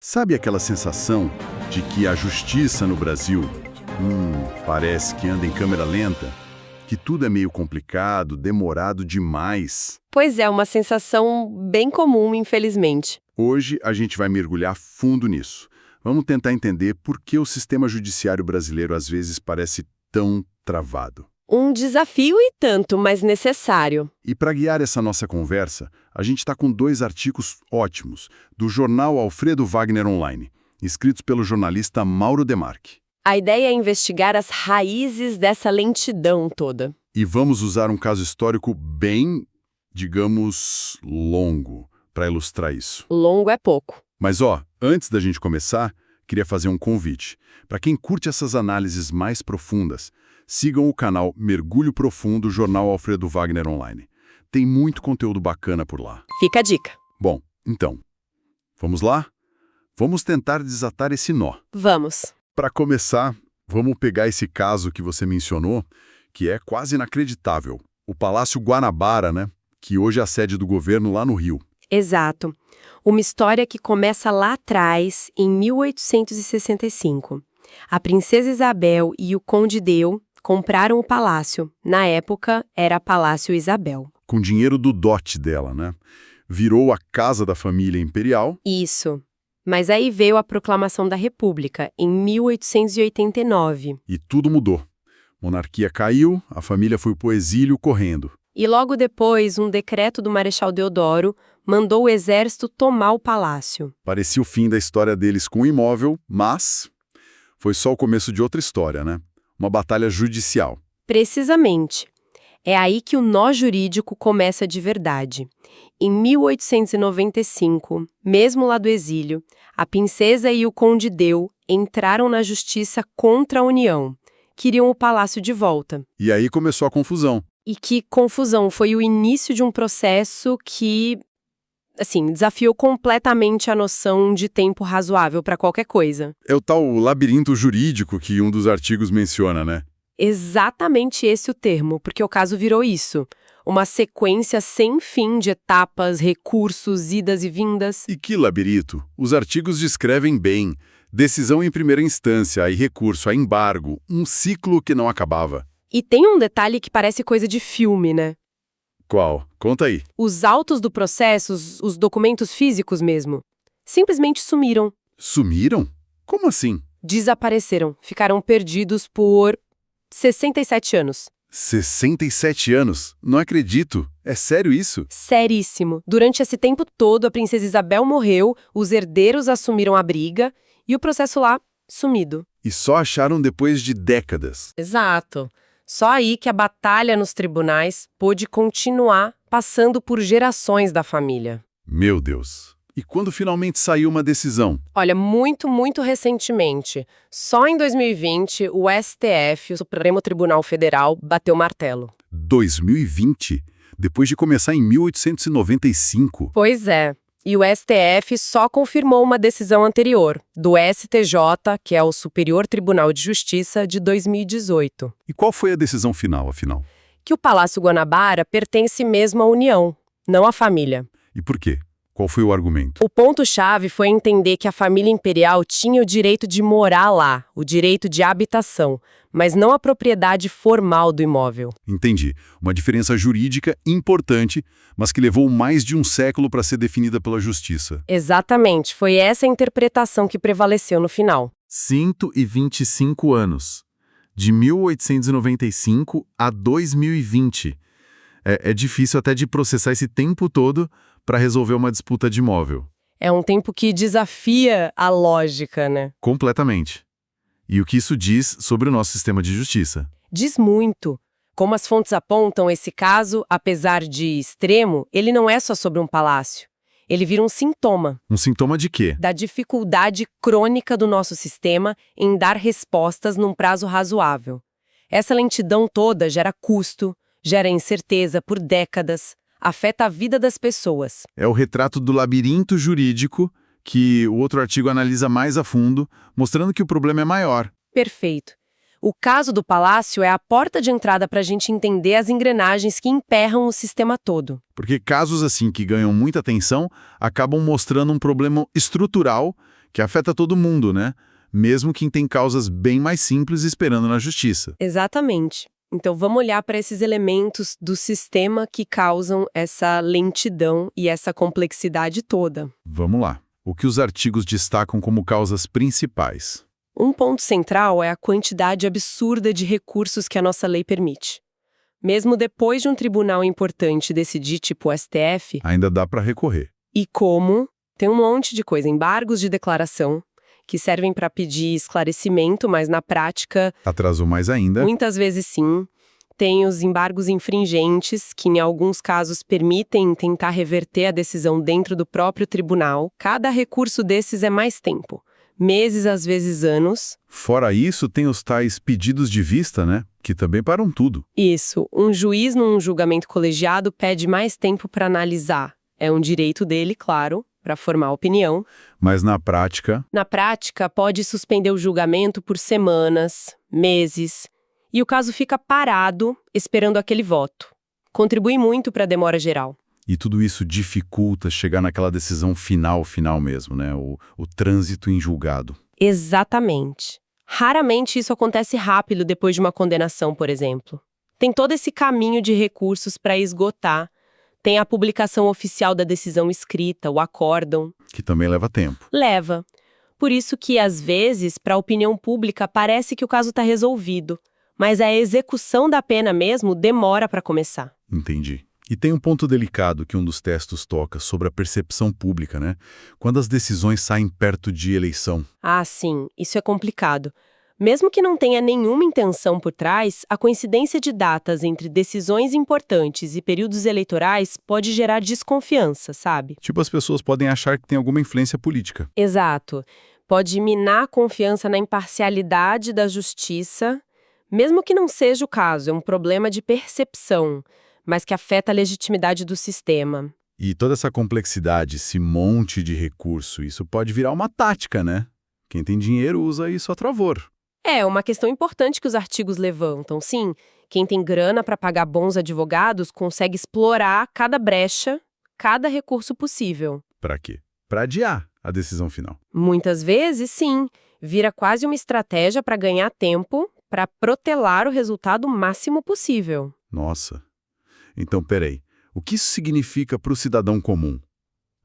Sabe aquela sensação de que a justiça no Brasil, parece que anda em câmera lenta? Que tudo é meio complicado, demorado demais? Pois é, uma sensação bem comum, infelizmente. Hoje a gente vai mergulhar fundo nisso. Vamos tentar entender por que o sistema judiciário brasileiro às vezes parece tão travado. Um desafio e tanto, mas necessário. E para guiar essa nossa conversa, a gente está com 2 artigos ótimos do jornal Alfredo Wagner Online, escritos pelo jornalista Mauro Demarque. A ideia é investigar as raízes dessa lentidão toda. E vamos usar um caso histórico bem, digamos, longo para ilustrar isso. Longo é pouco. Mas antes da gente começar, queria fazer um convite. Para quem curte essas análises mais profundas, sigam o canal Mergulho Profundo Jornal Alfredo Wagner Online. Tem muito conteúdo bacana por lá. Fica a dica. Bom, então, vamos lá? Vamos tentar desatar esse nó. Vamos. Para começar, vamos pegar esse caso que você mencionou, que é quase inacreditável. O Palácio Guanabara, né? Que hoje é a sede do governo lá no Rio. Exato. Uma história que começa lá atrás, em 1865. A princesa Isabel e o conde Deu compraram o palácio. Na época, era Palácio Isabel. Com dinheiro do dote dela, né? Virou a casa da família imperial. Isso. Mas aí veio a proclamação da República, em 1889. E tudo mudou. Monarquia caiu, a família foi pro exílio correndo. E logo depois, um decreto do Marechal Deodoro mandou o exército tomar o palácio. Parecia o fim da história deles com o imóvel, mas foi só o começo de outra história, né? Uma batalha judicial. Precisamente. É aí que o nó jurídico começa de verdade. Em 1895, mesmo lá do exílio, a princesa e o conde Deu entraram na justiça contra a União. Queriam o palácio de volta. E aí começou a confusão. E que confusão, foi o início de um processo que, desafiou completamente a noção de tempo razoável para qualquer coisa. É o tal labirinto jurídico que um dos artigos menciona, né? Exatamente esse o termo, porque o caso virou isso. Uma sequência sem fim de etapas, recursos, idas e vindas. E que labirinto? Os artigos descrevem bem. Decisão em primeira instância, aí recurso, aí embargo. Um ciclo que não acabava. E tem um detalhe que parece coisa de filme, né? Qual? Conta aí. Os autos do processo, os documentos físicos mesmo, simplesmente sumiram. Sumiram? Como assim? Desapareceram. Ficaram perdidos por 67 anos. 67 anos? Não acredito. É sério isso? Seríssimo. Durante esse tempo todo, a princesa Isabel morreu, os herdeiros assumiram a briga e o processo lá, sumido. E só acharam depois de décadas. Exato. Só aí que a batalha nos tribunais pôde continuar passando por gerações da família. Meu Deus. E quando finalmente saiu uma decisão? Olha, muito recentemente, só em 2020, o STF, o Supremo Tribunal Federal, bateu o martelo. 2020? Depois de começar em 1895? Pois é. E o STF só confirmou uma decisão anterior, do STJ, que é o Superior Tribunal de Justiça, de 2018. E qual foi a decisão final, afinal? Que o Palácio Guanabara pertence mesmo à União, não à família. E por quê? Qual foi o argumento? O ponto-chave foi entender que a família imperial tinha o direito de morar lá, o direito de habitação, mas não a propriedade formal do imóvel. Entendi. Uma diferença jurídica importante, mas que levou mais de um século para ser definida pela justiça. Exatamente, foi essa a interpretação que prevaleceu no final. 125 anos. De 1895 a 2020. É difícil até de processar esse tempo todo para resolver uma disputa de imóvel. É um tempo que desafia a lógica, né? Completamente. E o que isso diz sobre o nosso sistema de justiça? Diz muito. Como as fontes apontam, esse caso, apesar de extremo, ele não é só sobre um palácio. Ele vira um sintoma. Um sintoma de quê? Da dificuldade crônica do nosso sistema em dar respostas num prazo razoável. Essa lentidão toda gera custo, gera incerteza por décadas, afeta a vida das pessoas. É o retrato do labirinto jurídico que o outro artigo analisa mais a fundo, mostrando que o problema é maior. Perfeito. O caso do palácio é a porta de entrada para a gente entender as engrenagens que emperram o sistema todo. Porque casos assim que ganham muita atenção acabam mostrando um problema estrutural que afeta todo mundo, né? Mesmo quem tem causas bem mais simples esperando na justiça. Exatamente. Então, vamos olhar para esses elementos do sistema que causam essa lentidão e essa complexidade toda. Vamos lá. O que os artigos destacam como causas principais? Um ponto central é a quantidade absurda de recursos que a nossa lei permite. Mesmo depois de um tribunal importante decidir, tipo o STF, Ainda dá para recorrer. e como, tem um monte de coisa, embargos de declaração, que servem para pedir esclarecimento, mas na prática, Atrasou mais ainda. muitas vezes sim. Tem os embargos infringentes, que em alguns casos permitem tentar reverter a decisão dentro do próprio tribunal. Cada recurso desses é mais tempo. Meses, às vezes anos. Fora isso, tem os tais pedidos de vista, né? Que também param tudo. Isso, um juiz num julgamento colegiado pede mais tempo para analisar. É um direito dele, claro, para formar opinião. Mas na prática, Na prática, pode suspender o julgamento por semanas, meses, e o caso fica parado esperando aquele voto. Contribui muito para a demora geral. e tudo isso dificulta chegar naquela decisão final mesmo, né? O trânsito em julgado. Exatamente. Raramente isso acontece rápido depois de uma condenação, por exemplo. Tem todo esse caminho de recursos para esgotar. Tem a publicação oficial da decisão escrita, o acórdão. Que também leva tempo. Leva. Por isso que, às vezes, para a opinião pública, parece que o caso está resolvido. Mas a execução da pena mesmo demora para começar. Entendi. E tem um ponto delicado que um dos textos toca sobre a percepção pública, né? Quando as decisões saem perto de eleição. Ah, sim, isso é complicado. Mesmo que não tenha nenhuma intenção por trás, a coincidência de datas entre decisões importantes e períodos eleitorais pode gerar desconfiança, sabe? Tipo, as pessoas podem achar que tem alguma influência política. Exato. Pode minar a confiança na imparcialidade da justiça, mesmo que não seja o caso, é um problema de percepção, mas que afeta a legitimidade do sistema. E toda essa complexidade, esse monte de recurso, isso pode virar uma tática, né? Quem tem dinheiro usa isso a travor. É uma questão importante que os artigos levantam. Sim, quem tem grana para pagar bons advogados consegue explorar cada brecha, cada recurso possível. Para quê? Para adiar a decisão final. Muitas vezes, sim, vira quase uma estratégia para ganhar tempo, para protelar o resultado máximo possível. Nossa. Então, peraí. O que isso significa para o cidadão comum?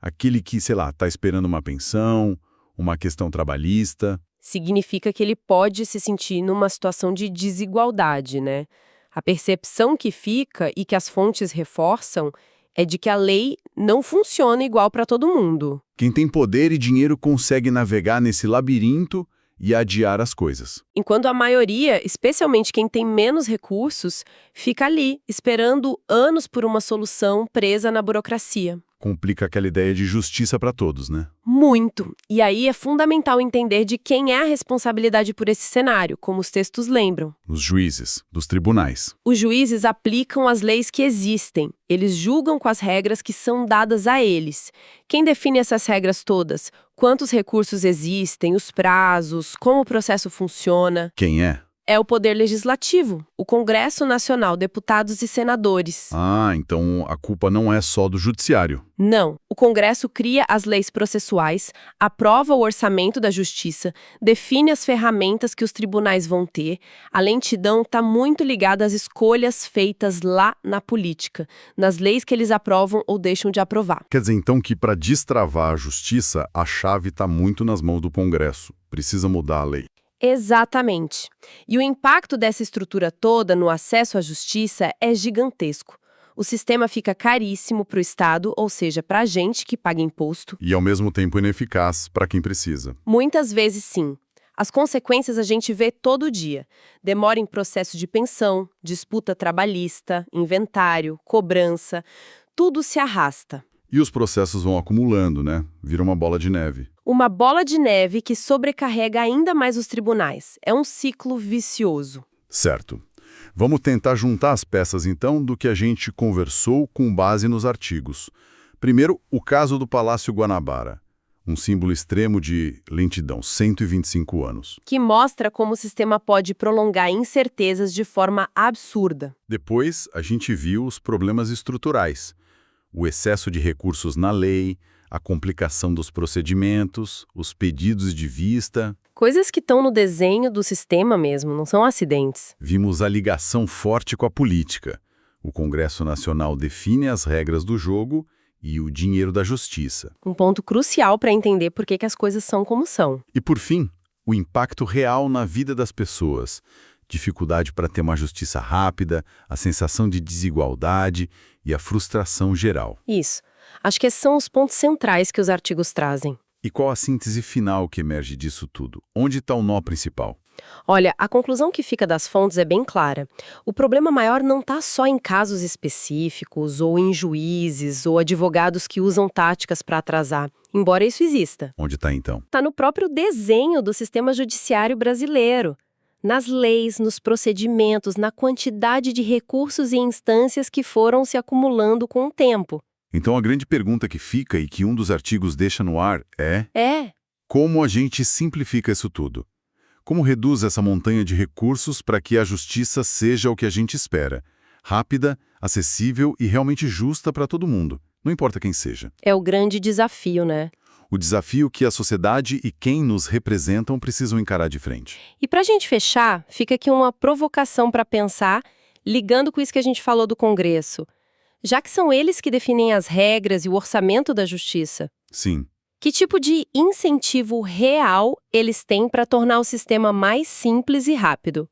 Aquele que, sei lá, está esperando uma pensão, uma questão trabalhista. Significa que ele pode se sentir numa situação de desigualdade, né? A percepção que fica e que as fontes reforçam é de que a lei não funciona igual para todo mundo. Quem tem poder e dinheiro consegue navegar nesse labirinto e adiar as coisas. Enquanto a maioria, especialmente quem tem menos recursos, fica ali, esperando anos por uma solução presa na burocracia. Complica aquela ideia de justiça para todos, né? Muito. E aí é fundamental entender de quem é a responsabilidade por esse cenário, como os textos lembram. Os juízes, dos tribunais. Os juízes aplicam as leis que existem. Eles julgam com as regras que são dadas a eles. Quem define essas regras todas? Quantos recursos existem, os prazos, como o processo funciona? Quem é? É o Poder Legislativo, o Congresso Nacional, deputados e senadores. Ah, então a culpa não é só do judiciário. Não, o Congresso cria as leis processuais, aprova o orçamento da Justiça, define as ferramentas que os tribunais vão ter. A lentidão está muito ligada às escolhas feitas lá na política, nas leis que eles aprovam ou deixam de aprovar. Quer dizer, então, que para destravar a justiça, a chave está muito nas mãos do Congresso. Precisa mudar a lei. Exatamente. E o impacto dessa estrutura toda no acesso à justiça é gigantesco. O sistema fica caríssimo para o Estado, ou seja, para a gente que paga imposto. E, ao mesmo tempo, ineficaz para quem precisa. Muitas vezes, sim. As consequências a gente vê todo dia. Demora em processo de pensão, disputa trabalhista, inventário, cobrança. Tudo se arrasta. E os processos vão acumulando, né? Vira uma bola de neve. Uma bola de neve que sobrecarrega ainda mais os tribunais. É um ciclo vicioso. Certo. Vamos tentar juntar as peças, então, do que a gente conversou com base nos artigos. Primeiro, o caso do Palácio Guanabara. Um símbolo extremo de lentidão, 125 anos. Que mostra como o sistema pode prolongar incertezas de forma absurda. Depois, a gente viu os problemas estruturais. O excesso de recursos na lei, a complicação dos procedimentos, os pedidos de vista. Coisas que estão no desenho do sistema mesmo, não são acidentes. Vimos a ligação forte com a política. O Congresso Nacional define as regras do jogo e o dinheiro da justiça. Um ponto crucial para entender por que as coisas são como são. E, por fim, o impacto real na vida das pessoas. Dificuldade para ter uma justiça rápida, a sensação de desigualdade e a frustração geral. Isso. Acho que esses são os pontos centrais que os artigos trazem. E qual a síntese final que emerge disso tudo? Onde está o nó principal? Olha, a conclusão que fica das fontes é bem clara. O problema maior não está só em casos específicos, ou em juízes, ou advogados que usam táticas para atrasar, embora isso exista. Onde está, então? Está no próprio desenho do sistema judiciário brasileiro. Nas leis, nos procedimentos, na quantidade de recursos e instâncias que foram se acumulando com o tempo. Então a grande pergunta que fica e que um dos artigos deixa no ar é: como a gente simplifica isso tudo? Como reduz essa montanha de recursos para que a justiça seja o que a gente espera? Rápida, acessível e realmente justa para todo mundo, não importa quem seja. É o grande desafio, né? O desafio que a sociedade e quem nos representam precisam encarar de frente. E para a gente fechar, fica aqui uma provocação para pensar, ligando com isso que a gente falou do Congresso. Já que são eles que definem as regras e o orçamento da justiça. Sim. Que tipo de incentivo real eles têm para tornar o sistema mais simples e rápido?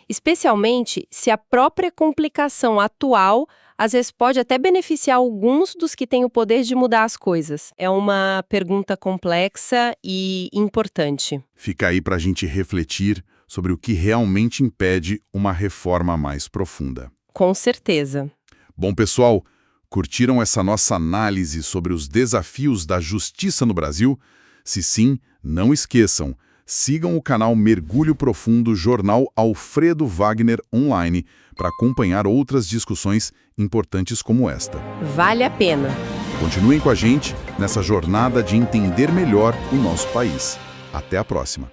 Especialmente se a própria complicação atual às vezes pode até beneficiar alguns dos que têm o poder de mudar as coisas. É uma pergunta complexa e importante. Fica aí para a gente refletir sobre o que realmente impede uma reforma mais profunda. Com certeza. Bom, pessoal, curtiram essa nossa análise sobre os desafios da justiça no Brasil? Se sim, não esqueçam, sigam o canal Mergulho Profundo Jornal Alfredo Wagner Online para acompanhar outras discussões importantes como esta. Vale a pena. Continuem com a gente nessa jornada de entender melhor o nosso país. Até a próxima.